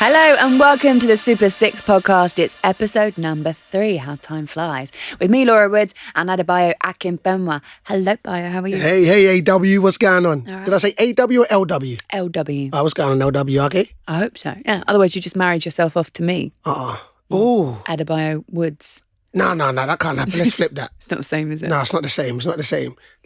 Hello and welcome to the Super 6 podcast. It's episode number 3, How Time Flies, with me, Laura Woods, and Bayo Akinfenwa. Hello, Bayo, how are you? Hey, AW, what's going on? All right. Did I say AW or LW? LW. What's going on, LW, okay? I hope so. Yeah, otherwise you just married yourself off to me. Oh. Bayo Woods. No, that can't happen. Let's flip that. It's not the same, is it? No, it's not the same.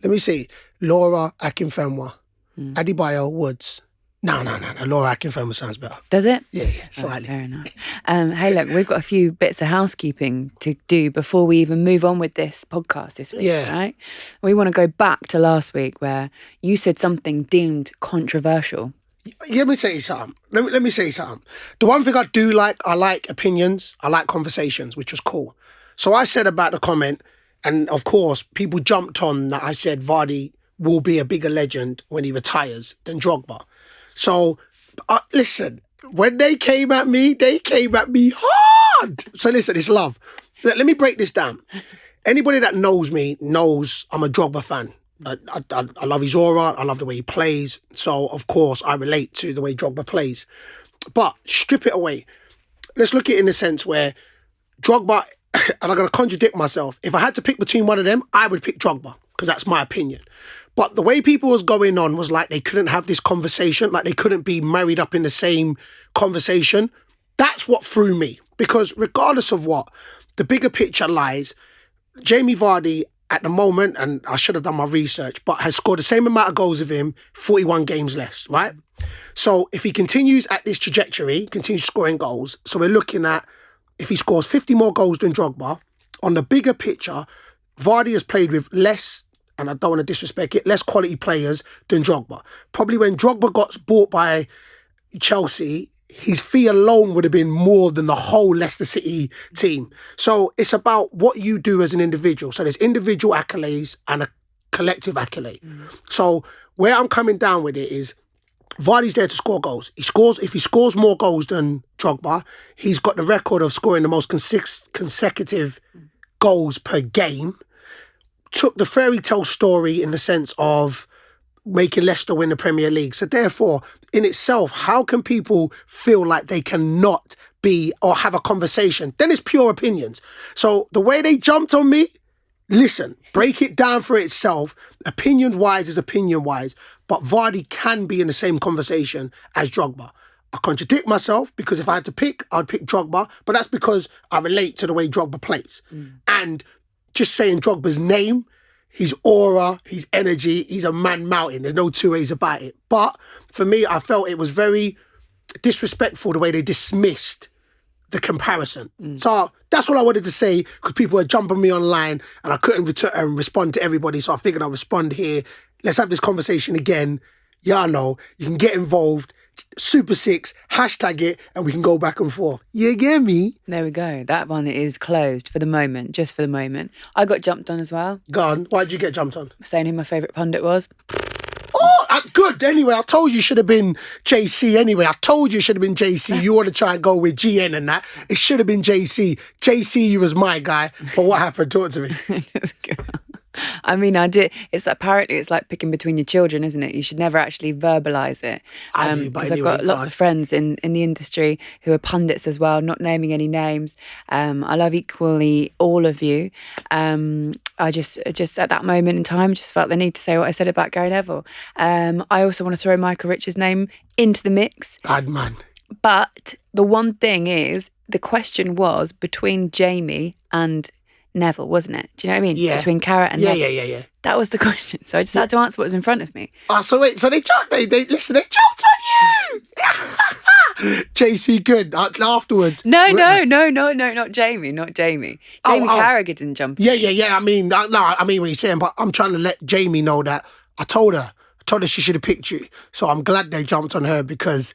Let me see. Laura Akinfenwa. Adebayo Woods. No. Laura Akinfenwa sounds better. Does it? Yeah, slightly. Fair enough. Hey, look, we've got a few bits of housekeeping to do before we even move on with this podcast this week, right? We want to go back to last week where you said something deemed controversial. Let me say something. Let me say something. The one thing I do like, I like opinions, I like conversations, which was cool. So I said about the comment, and of course, people jumped on that I said Vardy will be a bigger legend when he retires than Drogba. So, listen, when they came at me hard. So listen, it's love. Let me break this down. Anybody that knows me knows I'm a Drogba fan. I love his aura. I love the way he plays. So, of course, I relate to the way Drogba plays. But strip it away. Let's look at it in the sense where Drogba, and I'm going to contradict myself, if I had to pick between one of them, I would pick Drogba, because that's my opinion. But the way people was going on was like they couldn't have this conversation, like they couldn't be married up in the same conversation. That's what threw me. Because regardless of what, the bigger picture lies, Jamie Vardy at the moment, and I should have done my research, but has scored the same amount of goals of him, 41 games less, right? So if he continues at this trajectory, continues scoring goals, so we're looking at, if he scores 50 more goals than Drogba, on the bigger picture, Vardy has played with less, and I don't want to disrespect it, less quality players than Drogba. Probably when Drogba got bought by Chelsea, his fee alone would have been more than the whole Leicester City team. So it's about what you do as an individual. So there's individual accolades and a collective accolade. So where I'm coming down with it is Vardy's there to score goals. If he scores more goals than Drogba, he's got the record of scoring the most consecutive goals per game. Took the fairy tale story in the sense of making Leicester win the Premier League. So therefore, in itself, how can people feel like they cannot be or have a conversation? Then it's pure opinions. So the way they jumped on me, listen, break it down for itself. Opinion-wise is opinion-wise, but Vardy can be in the same conversation as Drogba. I contradict myself because if I had to pick, I'd pick Drogba, but that's because I relate to the way Drogba plays. And just saying Drogba's name, his aura, his energy, he's a man mountain. There's no two ways about it. But for me, I felt it was very disrespectful the way they dismissed the comparison. So that's all I wanted to say because people were jumping me online and I couldn't respond to everybody. So I figured I'd respond here. Let's have this conversation again. Y'all know, you can get involved. Super 6, hashtag it, and we can go back and forth. You get me? There we go. That one is closed for the moment, just for the moment. I got jumped on as well. Go on. Why did you get jumped on? Saying who my favourite pundit was. Oh, good. Anyway, I told you should have been JC anyway. I told you it should have been JC. You want to try and go with GN and that. It should have been JC. JC, you was my guy. But what happened? Talk to me. I mean, I did. Apparently it's like picking between your children, isn't it? You should never actually verbalise it. Because I've got lots of friends in the industry who are pundits as well, not naming any names. I love equally all of you. I just at that moment in time, just felt the need to say what I said about Gary Neville. I also want to throw Michael Richards' name into the mix. Bad man. But the one thing is, the question was between Jamie and Neville, wasn't it? Do you know what I mean? Yeah. Between Carrot and Neville. Yeah. That was the question. So I just had to answer what was in front of me. Oh, so wait, so they jumped on you! JC good, afterwards. No, not Jamie. Not Jamie. Jamie Carragher didn't jump. Yeah. I mean what you're saying, but I'm trying to let Jamie know that I told her she should have picked you. So I'm glad they jumped on her because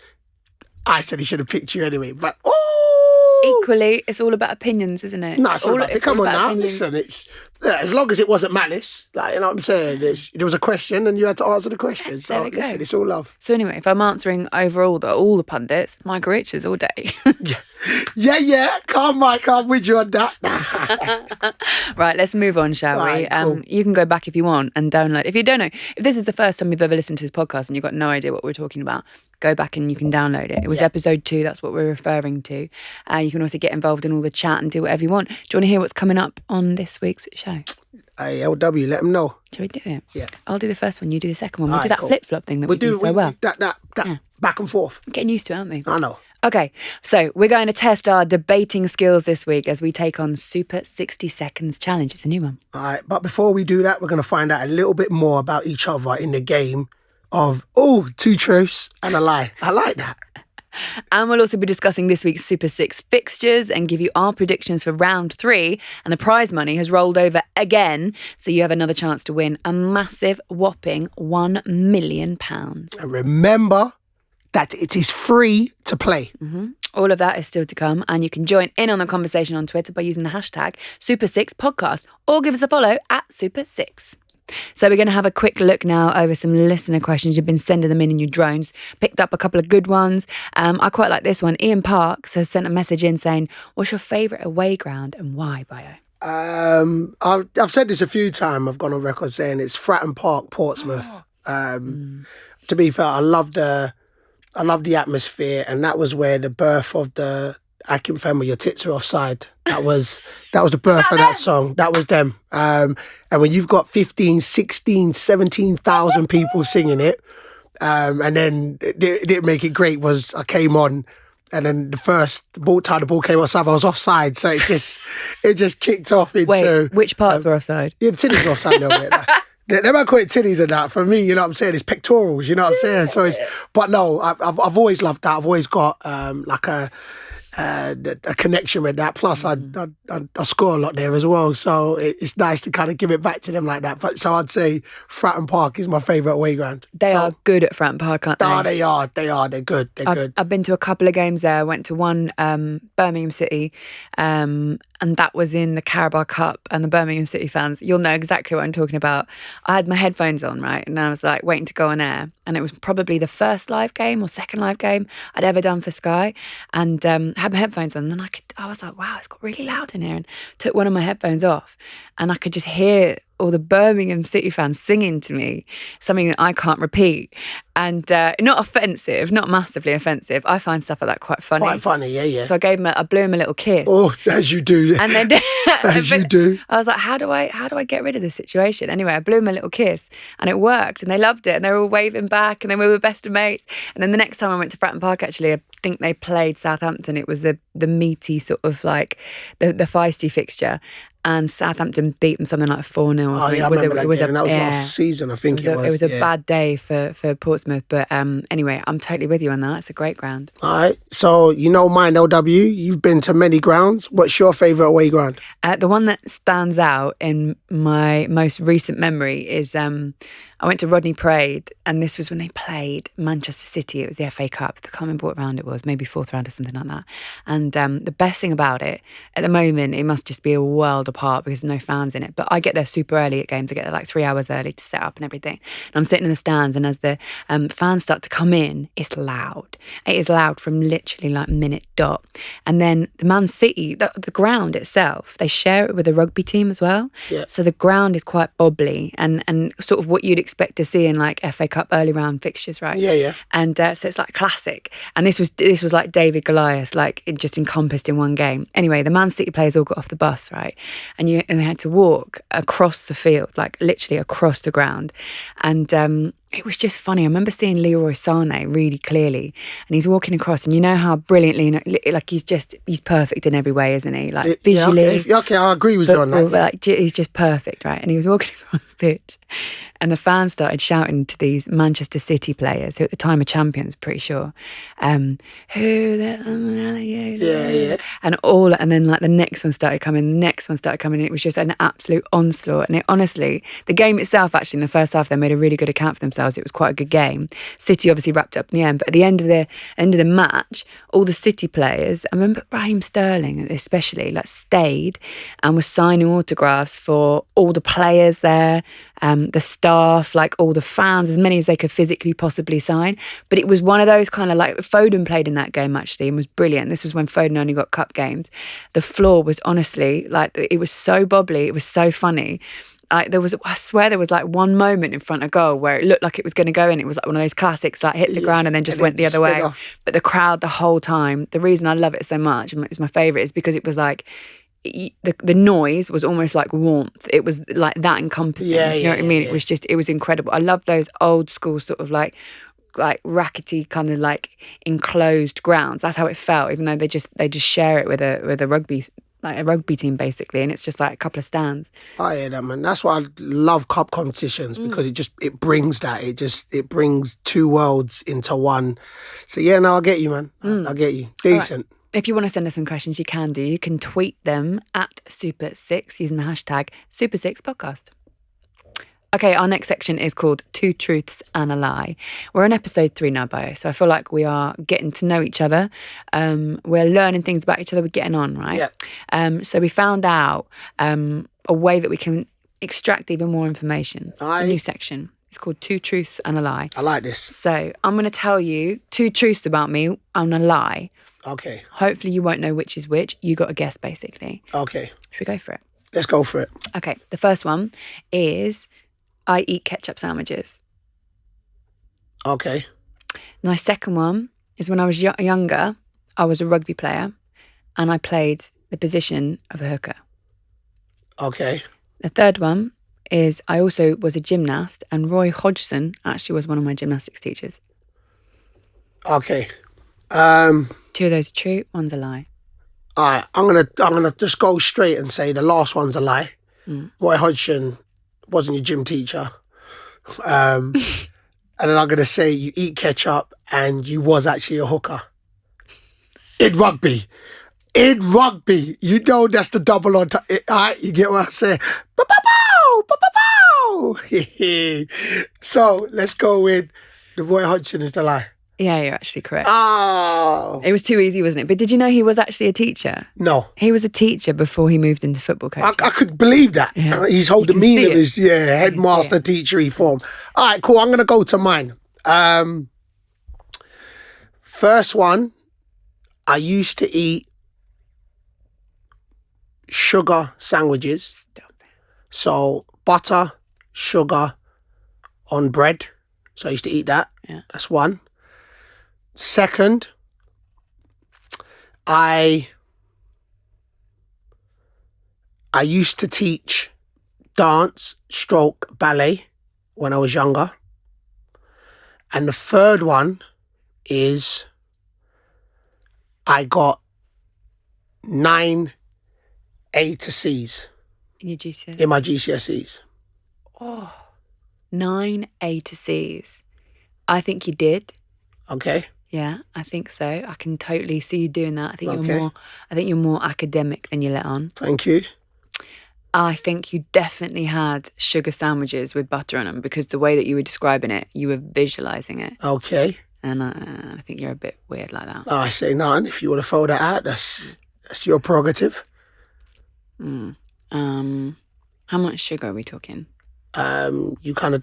I said he should have picked you anyway. But equally, it's all about opinions, isn't it? No, it's all about. Come on now, opinions. listen. Yeah, as long as it wasn't malice, like, you know what I'm saying? There was a question and you had to answer the question. So listen, it's all love. So anyway, if I'm answering over all the pundits, Michael Richards all day. yeah. Come on, Mike, I'm with you on that. Right, let's move on, shall we? Cool. You can go back if you want and download. If you don't know, if this is the first time you've ever listened to this podcast and you've got no idea what we're talking about, go back and you can download it. It was episode 2, that's what we're referring to. You can also get involved in all the chat and do whatever you want. Do you want to hear what's coming up on this week's show? Hey, LW, let them know. Shall we do it? Yeah. I'll do the first one, you do the second one. We'll do that flip-flop thing that we do so well. That back and forth. We're getting used to it, aren't we? I know. Okay, so we're going to test our debating skills this week as we take on Super 60 Seconds Challenge. It's a new one. All right, but before we do that, we're going to find out a little bit more about each other in the game of, 2 truths and a lie. I like that. And we'll also be discussing this week's Super 6 fixtures and give you our predictions for round 3. And the prize money has rolled over again, so you have another chance to win a massive, whopping £1 million. And remember that it is free to play. Mm-hmm. All of that is still to come, and you can join in on the conversation on Twitter by using the hashtag Super6Podcast or give us a follow at Super6. So we're going to have a quick look now over some listener questions. You've been sending them in your drones. Picked up a couple of good ones. I quite like this one. Ian Parks has sent a message in saying, what's your favourite away ground and why, Bayo? I've said this a few times. I've gone on record saying it's Fratton Park, Portsmouth. To be fair, I love the atmosphere, and that was where the birth of the Akinfenwa, Your Tits Are Offside. That was the birth of that song. That was them. And when you've got 15, 16, 17,000 people singing it, and then it didn't make it great was I came on, and then the time the ball came outside, I was offside. So it just kicked off into... Wait, which parts were offside? Yeah, the titties were offside a little bit. They might call it titties and that. For me, you know what I'm saying, it's pectorals, you know what I'm saying? So but no, I've always loved that. I've always got like a connection with that. Plus, I score a lot there as well, so it's nice to kind of give it back to them like that. But so I'd say Fratton Park is my favourite away ground. They are good at Fratton Park, aren't they? Oh, they are. They're good. They're good. I've been to a couple of games there. I went to one, Birmingham City, and that was in the Carabao Cup. And the Birmingham City fans, you'll know exactly what I'm talking about. I had my headphones on, right, and I was like waiting to go on air, and it was probably the first live game or second live game I'd ever done for Sky, and had my headphones on, and I was like, wow, it's got really loud in here, and took one of my headphones off, and I could just hear all the Birmingham City fans singing to me something that I can't repeat, and not offensive, not massively offensive. I find stuff like that quite funny. Quite funny, yeah. So I blew him a little kiss. Oh, as you do. And then you do. I was like, how do I get rid of this situation? Anyway, I blew him a little kiss, and it worked, and they loved it, and they were all waving back, and then we were best of mates. And then the next time I went to Fratton Park, actually, I think they played Southampton. It was the meaty sort of like the feisty fixture. And Southampton beat them something like 4-0. Oh, yeah, I remember that game. That was last season, I think it was. It was a bad day for Portsmouth. But anyway, I'm totally with you on that. It's a great ground. All right. So, you know mine, LW. You've been to many grounds. What's your favourite away ground? The one that stands out in my most recent memory is I went to Rodney Parade, and this was when they played Manchester City. It was the FA Cup. I can't remember what round it was, maybe 4th round or something like that. And the best thing about it, at the moment, it must just be a world apart because there's no fans in it. But I get there super early at games. I get there like 3 hours early to set up and everything. And I'm sitting in the stands, and as the fans start to come in, it's loud. It is loud from literally like minute dot. And then the Man City, the ground itself, they share it with a rugby team as well. Yeah. So the ground is quite bobbly and sort of what you'd expect to see in like FA Cup early round fixtures, right? Yeah. And so it's like classic. And this was like David Goliath, like it just encompassed in one game. Anyway, the Man City players all got off the bus, right? And they had to walk across the field, like literally across the ground. And it was just funny. I remember seeing Leroy Sané really clearly, and he's walking across, and you know how brilliantly, like he's perfect in every way, isn't he? Like visually. Yeah, okay, I agree with you on that. Like he's just perfect, right? And he was walking across the pitch, And the fans started shouting to these Manchester City players, who at the time are champions, pretty sure. Who the... Yeah. And then like the next one started coming, It was just an absolute onslaught. And it honestly, the game itself, actually, in the first half, they made a really good account for themselves. It was quite a good game. City obviously wrapped up in the end, but at the end of the match, all the City players, I remember Raheem Sterling especially, like stayed and was signing autographs for all the players there, the staff, like all the fans, as many as they could physically possibly sign. But it was one of those kind of like, Foden played in that game actually and was brilliant. This was when Foden only got cup games. The floor was honestly like, it was so bubbly, it was so funny. I swear there was like one moment in front of goal where it looked like it was going to go in. It was like one of those classics, like hit the ground and then just went the other way. But the crowd the whole time, the reason I love it so much, and it was my favourite, is because it was like, the noise was almost like warmth. It was like that encompassing. You know what I mean? It was just, it was incredible. I love those old school sort of like rackety kind of like enclosed grounds. That's how it felt, even though they just share it with a rugby, like a rugby team basically, and it's just like a couple of stands. I hear that, man. That's why I love cup competitions, because it brings that. It brings two worlds into one. So yeah, no, I get you, man. I get you. Decent. Right. If you want to send us some questions, you can do. You can tweet them at Super6 using the hashtag Super6podcast. Okay, our next section is called Two Truths and a Lie. We're on episode 3 now, Bayo, so I feel like we are getting to know each other. We're learning things about each other. We're getting on, right? Yeah. So we found out a way that we can extract even more information. It's a new section. It's called Two Truths and a Lie. I like this. So I'm going to tell you 2 truths about me and a lie. Okay. Hopefully you won't know which is which. You got to guess, basically. Okay. Should we go for it? Let's go for it. Okay. The first one is I eat ketchup sandwiches. Okay. My second one is when I was younger, I was a rugby player and I played the position of a hooker. Okay. The third one is I also was a gymnast, and Roy Hodgson actually was one of my gymnastics teachers. Okay. 2 of those are true, one's a lie. All right, I'm gonna just go straight and say the last one's a lie. Roy Hodgson wasn't your gym teacher. And then I'm gonna say you eat ketchup and you was actually a hooker. In rugby. You know that's the double on top. All right, you get what I say? Ba-ba-bow! Ba-ba-bow! So let's go with the Roy Hodgson is the lie. Yeah, you're actually correct. Oh. It was too easy, wasn't it? But did you know he was actually a teacher? No. He was a teacher before he moved into football coaching. I could believe that. Yeah. His whole demeanour is, headmaster, teachery form. All right, cool. I'm going to go to mine. First one, I used to eat sugar sandwiches. Stop it. So butter, sugar on bread. So I used to eat that. Yeah. That's one. Second, I used to teach dance / ballet when I was younger. And the third one is I got 9 A to C's In your GCSEs? in my GCSEs. Oh, 9 A to C's. I think you did. Okay. Yeah, I think so. I can totally see you doing that. I think Okay. you're more academic than you let on. Thank you. I think you definitely had sugar sandwiches with butter on them, because the way that you were describing it, you were visualising it. Okay. And I think you're a bit weird like that. I say none. If you want to throw that out, that's your prerogative. How much sugar are we talking? You kind of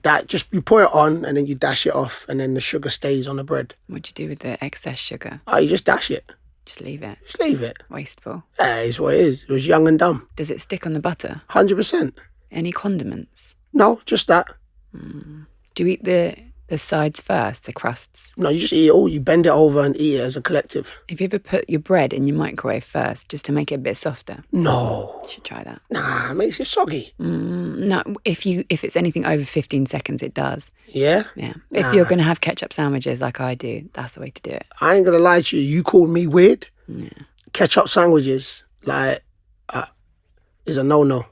you pour it on and then you dash it off, and then the sugar stays on the bread. What do you do with the excess sugar? Oh, you just dash it. Just leave it. Just leave it. Wasteful. That is what it is. It was young and dumb. Does it stick on the butter? 100%. Any condiments? No, just that. Do you eat the sides first, the crusts? No, you just eat it all. You bend it over and eat it as a collective. Have you ever put your bread in your microwave first, just to make it a bit softer? No. You should try that. Nah, it makes it soggy. No, if it's anything over 15 seconds, it does. Yeah? Yeah. If you're going to have ketchup sandwiches like I do, that's the way to do it. I ain't going to lie to you. You called me weird. Yeah. Ketchup sandwiches, is a no-no.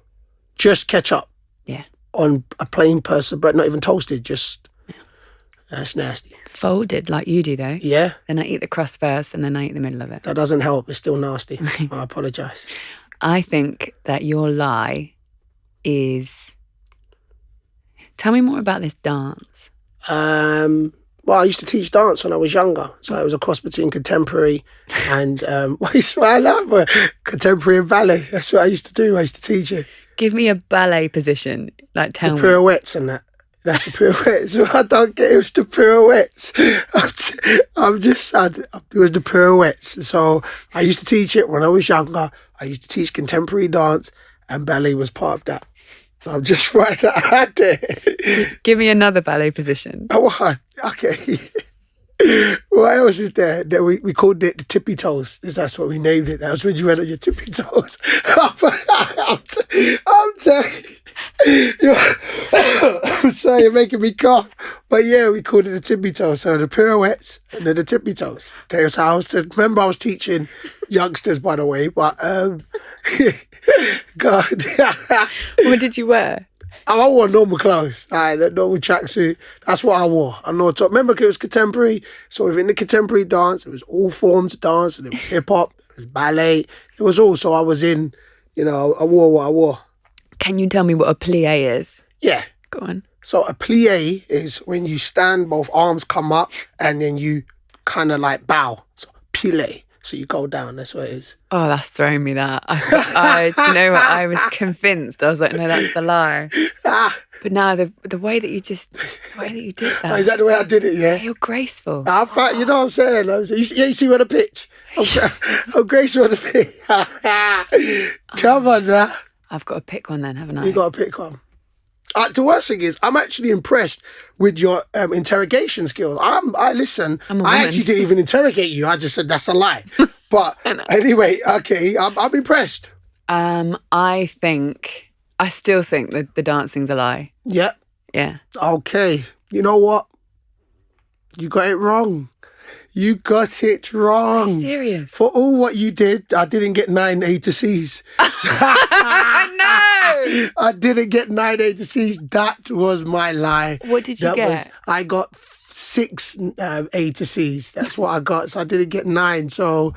Just ketchup. Yeah. on a plain person, but not even toasted. Just that's nasty. Folded like you do, though. Yeah. Then I eat the crust first, and then I eat the middle of it. That doesn't help. It's still nasty. I apologise. I think that your lie is... Tell me more about this dance. Well, I used to teach dance when I was younger. So it was a cross between contemporary and I love contemporary and ballet. That's what I used to do. I used to teach it. Give me a ballet position. Like, tell me. Pirouettes and that. That's the pirouettes. I don't get it. It was the pirouettes. It was the pirouettes. So I used to teach it when I was younger. I used to teach contemporary dance, and ballet was part of that. I'm just right out there. Give me another ballet position. Oh, okay. What else is there? We called it the tippy toes. That's what we named it. That was when you went on your tippy toes. I'm telling you. I'm sorry, you're making me cough. But yeah, we called it the tippy toes. So the pirouettes and then the tippy toes. That's how I was. Remember, I was teaching youngsters, by the way. But God. What did you wear? I wore normal clothes, the normal tracksuit. That's what I wore. I know. Remember, it was contemporary. So within the contemporary dance, it was all forms of dance, and it was hip hop, it was ballet, it was all. So I was in, I wore what I wore. Can you tell me what a plie is? Yeah. Go on. So a plie is when you stand, both arms come up, and then you kind of like bow. So plie. So you go down. That's what it is. Oh, that's throwing me that. Do you know what? I was convinced. I was like, no, that's the lie. But now the way that you did that. Oh, is that the way I did it? Yeah. You're graceful. You know what I'm saying? You see on the pitch. I'm graceful on the pitch. Come on now. I've got to pick one then, haven't I? You got to pick one. The worst thing is, I'm actually impressed with your interrogation skills. I listen. I actually didn't even interrogate you. I just said that's a lie. But anyway, okay, I'm impressed. I still think that the dancing's a lie. Yeah. Yeah. Okay. You know what? You got it wrong. You got it wrong. Are you serious? For all what you did, I didn't get 9 A to C's. No! I didn't get 9 A to C's. That was my lie. What did you get? I got 6 A to C's. That's what I got. So I didn't get 9. So,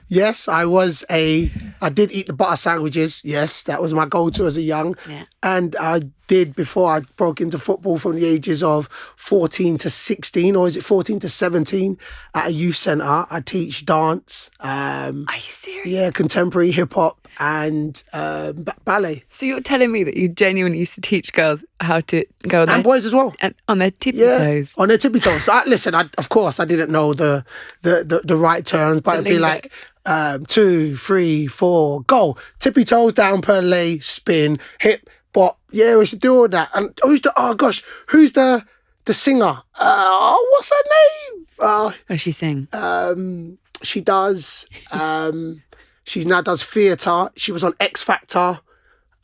yes, I did eat the butter sandwiches. Yes, that was my go-to as a young. Yeah. And I did before I broke into football from the ages of 14 to 16, or is it 14 to 17 at a youth centre. I teach dance. Are you serious? Yeah, contemporary hip-hop and ballet. So you're telling me that you genuinely used to teach girls how to go and boys as well, and on their tippy toes. On their tippy toes. Listen, of course, I didn't know the right terms, but it'd be like 2, 3, 4, go, tippy toes down, perlay, spin, hip. But yeah, we should do all that. And who's the singer? What's her name? What does she sing? She does. She now does theatre. She was on X Factor.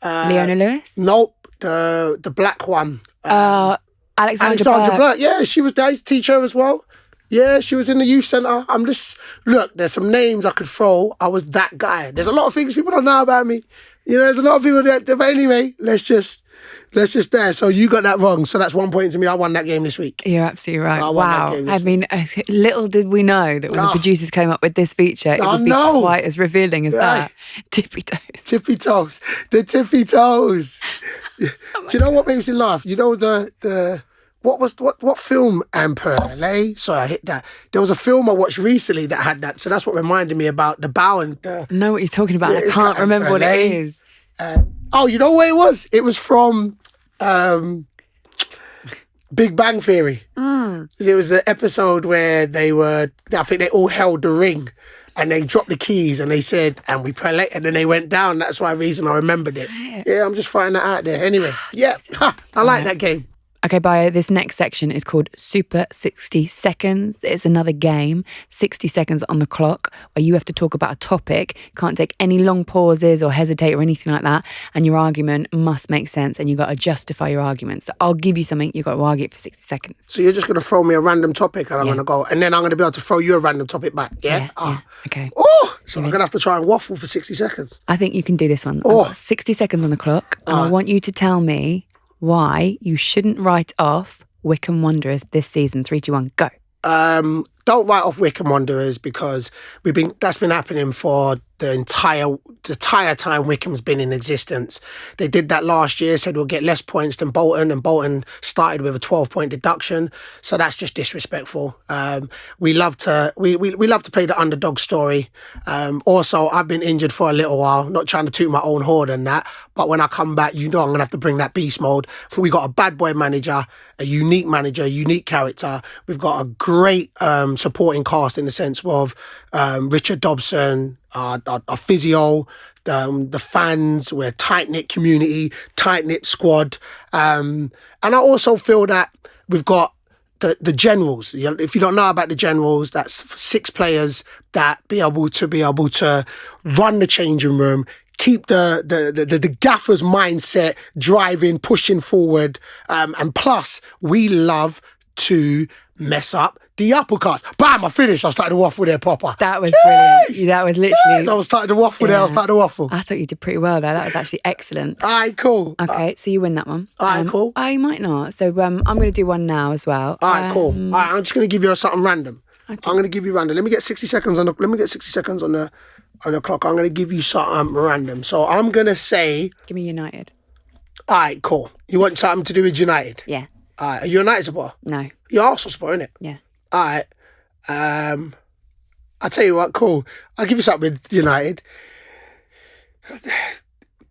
Leona Lewis? Nope, the black one. Alexandra Black. Yeah, she was there. I used to teach her as well. Yeah, she was in the youth centre. Look, there's some names I could throw. I was that guy. There's a lot of things people don't know about me. There's a lot of people that, but anyway, let's just there. So you got that wrong. So that's 1 point to me. I won that game this week. You're absolutely right. Wow. I mean, little did we know that when the producers came up with this feature, it would be quite as revealing as that. Tippy toes. Tippy toes. The tippy toes. Do you know what makes me laugh? You know the what film Perlay? Sorry, I hit that. There was a film I watched recently that had that. So that's what reminded me about the bow and the... I know what you're talking about. I can't remember what it is. You know what it was? It was from Big Bang Theory. It was the episode where I think they all held the ring and they dropped the keys and they said, and we play, and then they went down. That's why reason I remembered it. Yeah, I'm just throwing that out there. Anyway, yeah, I like that game. Okay, Bayo, this next section is called Super 60 Seconds. It's another game, 60 seconds on the clock, where you have to talk about a topic. You can't take any long pauses or hesitate or anything like that. And your argument must make sense and you've got to justify your argument. So I'll give you something, you've got to argue it for 60 seconds. So you're just going to throw me a random topic and I'm going to go, and then I'm going to be able to throw you a random topic back, yeah? Okay. So I'm going to have to try and waffle for 60 seconds. I think you can do this one. I've got 60 seconds on the clock and I want you to tell me why you shouldn't write off Wycombe Wanderers this season. 3, 2, 1, go. Don't write off Wycombe Wanderers because that's been happening for the entire time Wycombe's been in existence. They did that last year, said we'll get less points than Bolton, and Bolton started with a 12-point deduction. So that's just disrespectful. We love to play the underdog story. Also, I've been injured for a little while, not trying to toot my own horn and that, but when I come back, I'm going to have to bring that beast mode. We got a bad boy manager, a unique character. We've got a great supporting cast in the sense of Richard Dobson, our physio, the fans. We're a tight-knit community, tight-knit squad. And I also feel that we've got the generals. If you don't know about the generals, that's 6 players that be able to run the changing room, keep the gaffer's mindset driving, pushing forward. And plus, we love to mess up the uppercuts. Bam, I finished. I started to waffle there, Popper. That was brilliant. That was literally... I was starting to waffle there. I was starting to waffle. I thought you did pretty well there. That was actually excellent. All right, cool. Okay, so you win that one. All right, cool. I might not. So I'm going to do one now as well. All right, cool. All right, I'm just going to give you something random. Okay. I'm going to give you random. Let me get 60 seconds on the clock. I'm going to give you something random. So I'm going to say... Give me United. All right, cool. You want something to do with United? Yeah. All right. Are you a United supporter? No. You're Arsenal supporter, innit? Yeah. All right. I'll tell you what, cool. I'll give you something with United.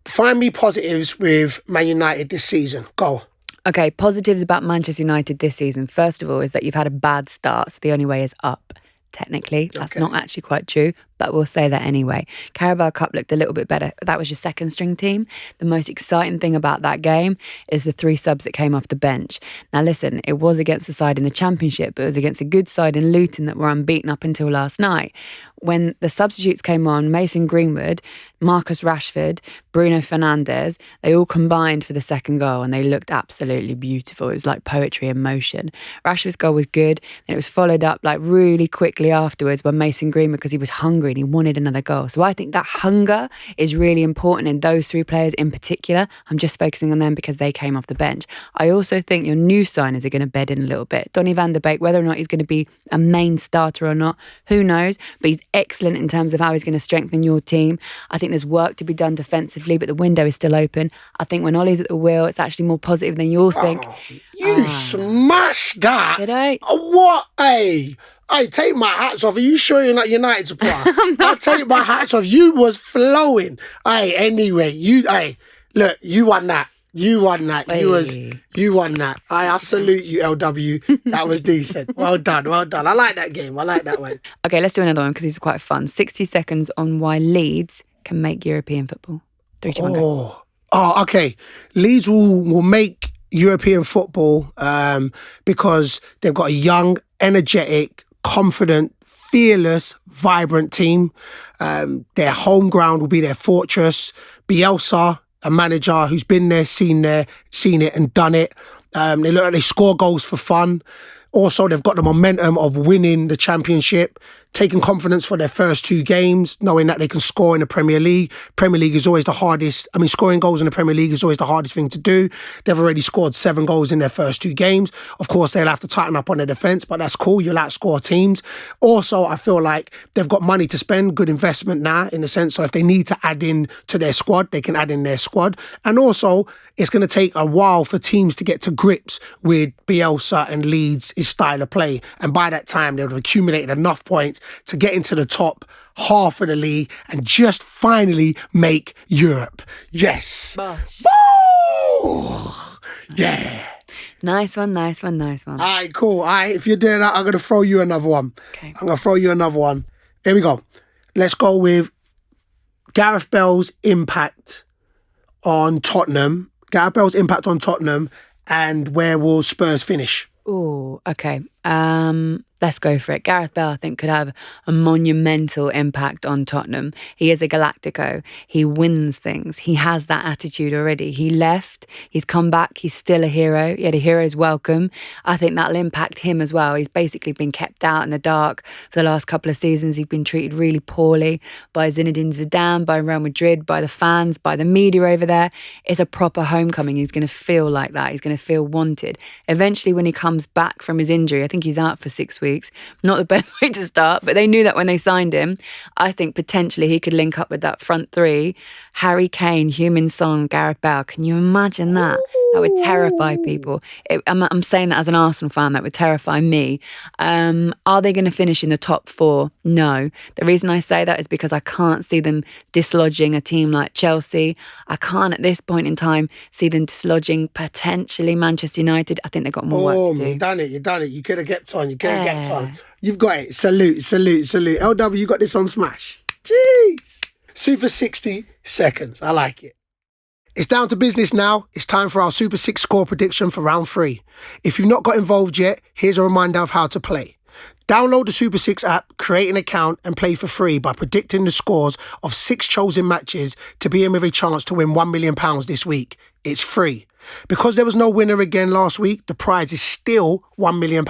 Find me positives with Man United this season. Go. Okay, positives about Manchester United this season. First of all, is that you've had a bad start, so the only way is up. Technically, that's not actually quite true, but we'll say that anyway. Carabao Cup looked a little bit better. That was your second string team. The most exciting thing about that game is the 3 subs that came off the bench. Now listen, it was against the side in the Championship, but it was against a good side in Luton that were unbeaten up until last night. When the substitutes came on, Mason Greenwood, Marcus Rashford, Bruno Fernandes, they all combined for the second goal and they looked absolutely beautiful. It was like poetry in motion. Rashford's goal was good, and it was followed up like really quickly afterwards by Mason Greenwood because he was hungry and he wanted another goal. So I think that hunger is really important in those 3 players in particular. I'm just focusing on them because they came off the bench. I also think your new signers are going to bed in a little bit. Donny van der Beek, whether or not he's going to be a main starter or not, who knows? But he's excellent in terms of how he's going to strengthen your team. I think there's work to be done defensively, but the window is still open. I think when Ollie's at the wheel, it's actually more positive than you all think. You smashed that. Did I? What? Hey, take my hats off. Are you sure you're not United supporter? I take my hats off. You was flowing. Hey, anyway, look, you won that. You won that. Hey. You won that. I salute you, LW. That was decent. Well done. I like that game. I like that one. Okay, let's do another one because these are quite fun. 60 seconds on why Leeds can make European football. 3, 2, 1, go. Oh, okay. Leeds will make European football because they've got a young, energetic, confident, fearless, vibrant team. Their home ground will be their fortress. Bielsa, a manager who's been there, seen it and done it. They look like they score goals for fun. Also, they've got the momentum of winning the Championship, taking confidence for their first 2 games, knowing that they can score in the Premier League. Premier League is always the hardest. Scoring goals in the Premier League is always the hardest thing to do. They've already scored 7 goals in their first 2 games. Of course, they'll have to tighten up on their defence, but that's cool. You'll outscore teams. Also, I feel like they've got money to spend, good investment now, in the sense so if they need to add in to their squad, they can add in their squad. And also, it's going to take a while for teams to get to grips with Bielsa and Leeds' style of play. And by that time, they'll have accumulated enough points to get into the top half of the league and just finally make Europe. Yes. Bosh. Woo! Yeah. Nice one. All right, cool. All right, if you're doing that, I'm going to throw you another one. Okay. I'm going to throw you another one. Here we go. Let's go with Gareth Bale's impact on Tottenham. And where will Spurs finish? Oh, okay. Let's go for it. Gareth Bale, I think, could have a monumental impact on Tottenham. He is a Galactico. He wins things. He has that attitude already. He left. He's come back. He's still a hero. He had a hero's welcome. I think that'll impact him as well. He's basically been kept out in the dark for the last couple of seasons. He's been treated really poorly by Zinedine Zidane, by Real Madrid, by the fans, by the media over there. It's a proper homecoming. He's going to feel like that. He's going to feel wanted. Eventually, when he comes back from his injury, I think he's out for 6 weeks. Not the best way to start, but they knew that when they signed him. I think potentially he could link up with that front three. Harry Kane, Heung-min Son, Gareth Bale. Can you imagine that? That would terrify people. I'm saying that as an Arsenal fan, that would terrify me. Are they going to finish in the top 4? No. The reason I say that is because I can't see them dislodging a team like Chelsea. I can't at this point in time see them dislodging potentially Manchester United. I think they've got more work to do. You done it. You could have kept on. You've got it. Salute. LW, you got this on Smash. Jeez. Super 60 seconds. I like it. It's down to business now. It's time for our Super 6 score prediction for round 3. If you've not got involved yet, here's a reminder of how to play. Download the Super 6 app, create an account and play for free by predicting the scores of 6 chosen matches to be in with a chance to win £1 million this week. It's free. Because there was no winner again last week, the prize is still £1 million.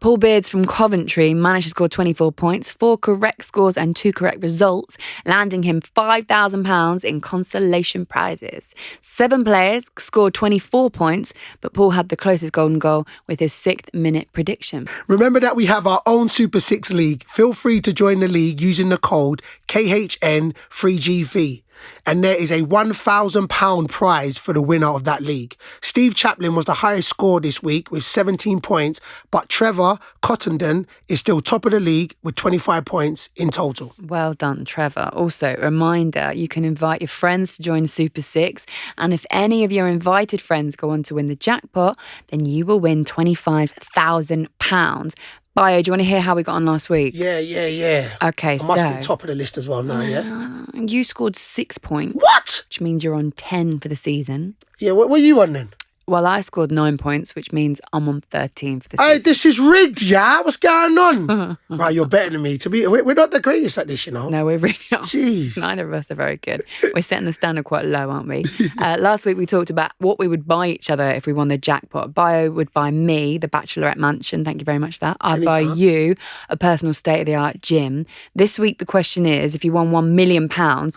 Paul Beards from Coventry managed to score 24 points, 4 correct scores and 2 correct results, landing him £5,000 in consolation prizes. 7 players scored 24 points, but Paul had the closest golden goal with his 6th minute prediction. Remember that we have our own Super 6 league. Feel free to join the league using the code KHN3GV. And there is a £1,000 prize for the winner of that league. Steve Chaplin was the highest score this week with 17 points, but Trevor Cottenden is still top of the league with 25 points in total. Well done, Trevor. Also, reminder, you can invite your friends to join Super 6, and if any of your invited friends go on to win the jackpot, then you will win £25,000. Bayo, do you want to hear how we got on last week? Yeah. Okay, I must be top of the list as well now, yeah? You scored 6 points. What? Which means you're on 10 for the season. Yeah, what were you on then? Well, I scored 9 points, which means I'm on 13 for the season. Hey, this is rigged, yeah? What's going on? Right, you're better than me. We're not the greatest at this, you know? No, we're really not. Jeez. Neither of us are very good. We're setting the standard quite low, aren't we? Last week we talked about what we would buy each other if we won the jackpot. Bayo would buy me the Bachelorette Mansion. Thank you very much for that. I'd buy you a personal state-of-the-art gym. This week the question is, if you won £1 million,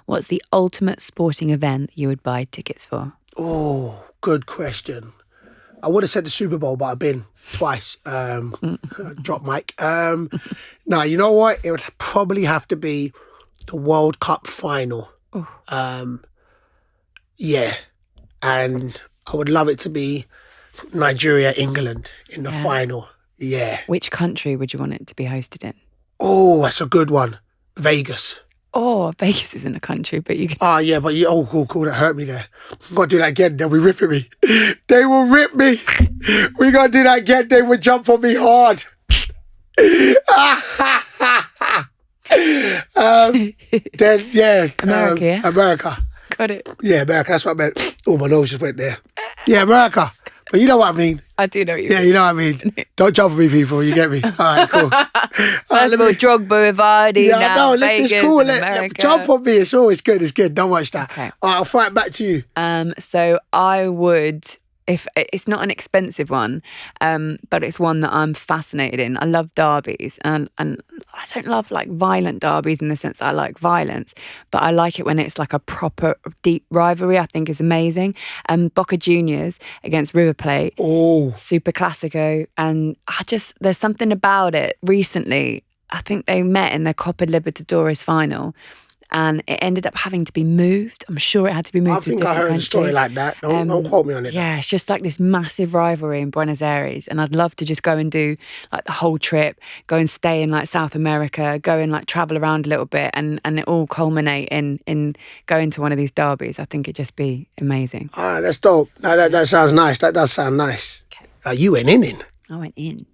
what's the ultimate sporting event that you would buy tickets for? Oh, good question. I would have said the Super Bowl, but I've been twice. Drop mic. No, you know what? It would probably have to be the World Cup final. Yeah. And I would love it to be Nigeria, England in the final. Yeah. Which country would you want it to be hosted in? Oh, that's a good one. Vegas. Oh, Vegas isn't a country, but you can... Oh, yeah, but cool, that hurt me there. We've got to do that again, they'll be ripping me. They will rip me. We got to do that again, they will jump on me hard. Then, yeah. America, yeah? America. Got it. Yeah, America, that's what I meant. Oh, my nose just went there. Yeah, America. But you know what I mean. I do know what you mean. Yeah, you know what I mean. Don't jump on me, people, you get me. All right, cool. First of all, Drogba, Ivardi, yeah, now no, let's Vegas, just cool. Jump on me, it's always good, Don't watch that. Okay. All right, I'll fight back to you. So I would... If it's not an expensive one, but it's one that I'm fascinated in. I love derbies, and I don't love like violent derbies in the sense that I like violence, but I like it when it's like a proper deep rivalry. I think is amazing. Boca Juniors against River Plate, Super Classico, and there's something about it. Recently, I think they met in the Copa Libertadores final. And it ended up having to be moved. I'm sure it had to be moved. I think I heard a story like that. Don't quote me on it. Yeah, it's just like this massive rivalry in Buenos Aires. And I'd love to just go and do like the whole trip, go and stay in like South America, go and like travel around a little bit and it all culminate in going to one of these derbies. I think it'd just be amazing. All right, that's dope. That sounds nice. That does sound nice. Okay. You went in. I went in.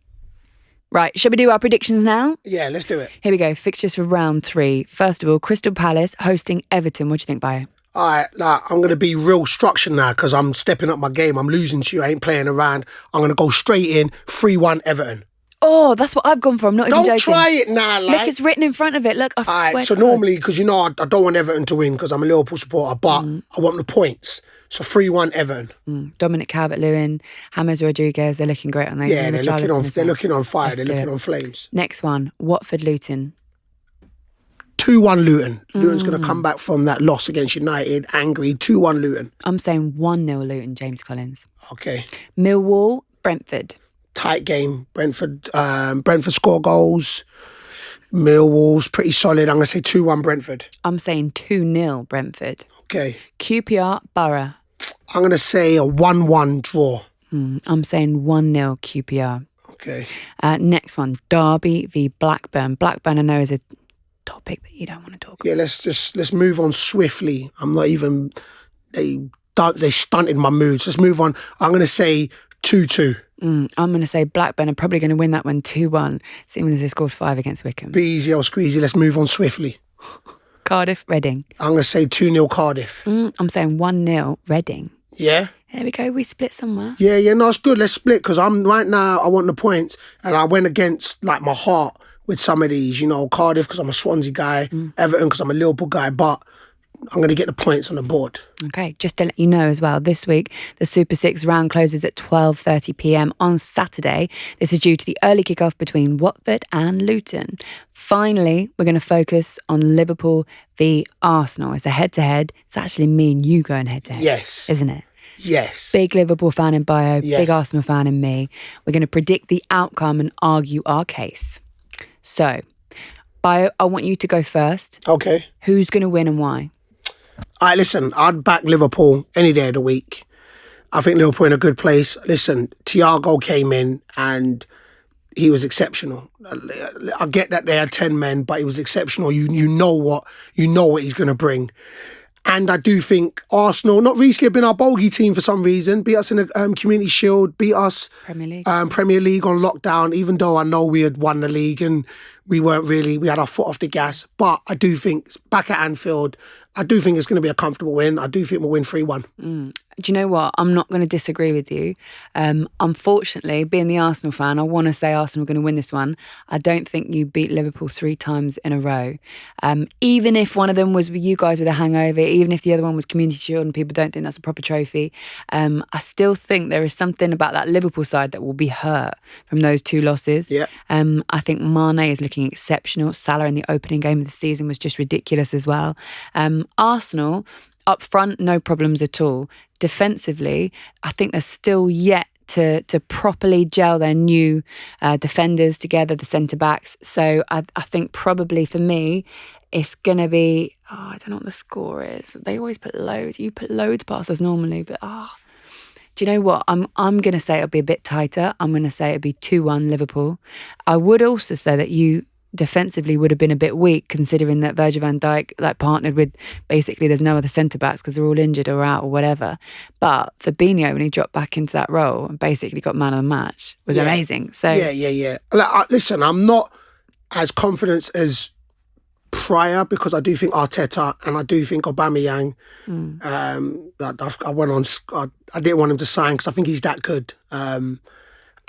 Right, shall we do our predictions now? Yeah, let's do it. Here we go, fixtures for round 3. First of all, Crystal Palace hosting Everton. What do you think, Bayo? All right, I'm going to be real structured now because I'm stepping up my game. I'm losing to you. I ain't playing around. I'm going to go straight in, 3-1 Everton. Oh, that's what I've gone for. I'm not even joking. Don't try it now, like. Look, it's written in front of it. Look, I swear. All right, so normally, because I don't want Everton to win because I'm a Liverpool supporter, but I want the points. So 3-1 Everton. Dominic Calvert-Lewin, James Rodriguez, they're looking great on those. Yeah, they're looking on fire. They're looking on flames. Next one, Watford-Luton. 2-1 Luton. Luton's going to come back from that loss against United, angry. 2-1 Luton. I'm saying 1-0 Luton, James Collins. Okay. Millwall, Brentford. Tight game. Brentford score goals. Millwall's pretty solid. I'm going to say 2-1 Brentford. I'm saying 2-0 Brentford. Okay. QPR, Borough. I'm going to say a 1-1 draw. I'm saying 1-0 QPR. Okay. Next one, Derby v Blackburn. Blackburn, I know, is a topic that you don't want to talk about. Yeah, let's move on swiftly. I'm not even... They stunted my moods. Let's move on. I'm going to say 2-2. I'm going to say Blackburn are probably going to win that one 2-1, seeing as they scored 5 against Wickham. Be easy or squeezy. Let's move on swiftly. Cardiff, Reading. I'm going to say 2-0 Cardiff. I'm saying 1-0 Reading. Yeah? There we go. We split somewhere. Yeah, no, it's good. Let's split because right now I want the points and I went against like my heart with some of these, Cardiff because I'm a Swansea guy, Everton because I'm a Liverpool guy, but I'm going to get the points on the board. Okay, just to let you know as well, this week the Super 6 round closes at 12:30pm on Saturday. This is due to the early kickoff between Watford and Luton. Finally, we're going to focus on Liverpool v Arsenal. It's a head-to-head. It's actually me and you going head-to-head. Yes. Isn't it? Yes. Big Liverpool fan in Bayo, yes. Big Arsenal fan in me. We're going to predict the outcome and argue our case. So, Bayo, I want you to go first. Okay. Who's going to win and why? All right, listen, I'd back Liverpool any day of the week. I think Liverpool in a good place. Listen, Thiago came in and he was exceptional. I get that they had 10 men, but he was exceptional. You know what he's going to bring. And I do think Arsenal, not recently have been our bogey team for some reason, beat us in the Community Shield, beat us Premier League on lockdown, even though I know we had won the league and we had our foot off the gas. But I do think back at Anfield, I do think it's going to be a comfortable win. I do think we'll win 3-1. Do you know what? I'm not going to disagree with you. Unfortunately, being the Arsenal fan, I want to say Arsenal are going to win this one. I don't think you beat Liverpool 3 times in a row. Even if one of them was with you guys with a hangover, even if the other one was Community Shield and people don't think that's a proper trophy, I still think there is something about that Liverpool side that will be hurt from those 2 losses. Yeah. I think Mane is looking exceptional. Salah in the opening game of the season was just ridiculous as well. Arsenal, up front, no problems at all. Defensively, I think they're still yet to properly gel their new defenders together, the centre-backs. So I think probably for me, it's going to be, I don't know what the score is. They always put loads. You put loads past us normally, but do you know what? I'm going to say it'll be a bit tighter. I'm going to say it'll be 2-1 Liverpool. I would also say that you defensively would have been a bit weak considering that Virgil van Dijk partnered with basically there's no other centre-backs because they're all injured or out or whatever. But Fabinho, when he dropped back into that role and basically got man of the match, was amazing. So Yeah. Listen, I'm not as confident as prior because I do think Arteta and I do think Aubameyang. I didn't want him to sign because I think he's that good.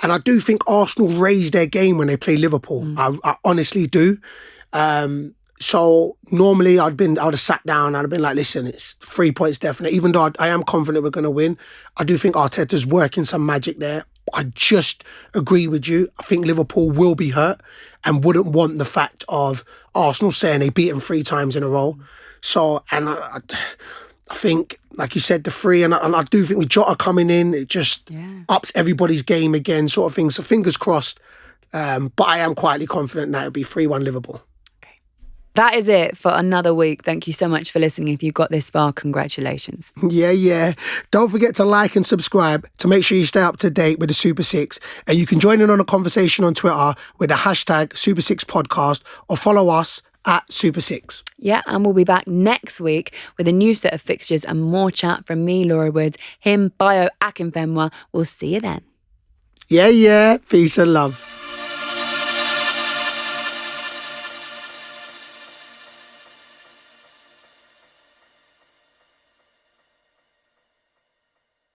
And I do think Arsenal raised their game when they play Liverpool. I honestly do. So normally I would have sat down and I'd have been like, listen, it's 3 points definite. Even though I am confident we're going to win, I do think Arteta's working some magic there. I just agree with you. I think Liverpool will be hurt and wouldn't want the fact of Arsenal saying they beat them 3 times in a row. So, and I think, like you said, the 3, and I do think with Jota coming in, it just ups everybody's game again, sort of thing. So fingers crossed. But I am quietly confident that it'll be 3-1 Liverpool. Okay. That is it for another week. Thank you so much for listening. If you got this far, congratulations. Yeah. Don't forget to like and subscribe to make sure you stay up to date with the Super 6. And you can join in on a conversation on Twitter with the hashtag Super 6 Podcast or follow us at Super 6. Yeah, and we'll be back next week with a new set of fixtures and more chat from me, Laura Woods, him, Bayo Akinfenwa. We'll see you then. Yeah. Peace and love.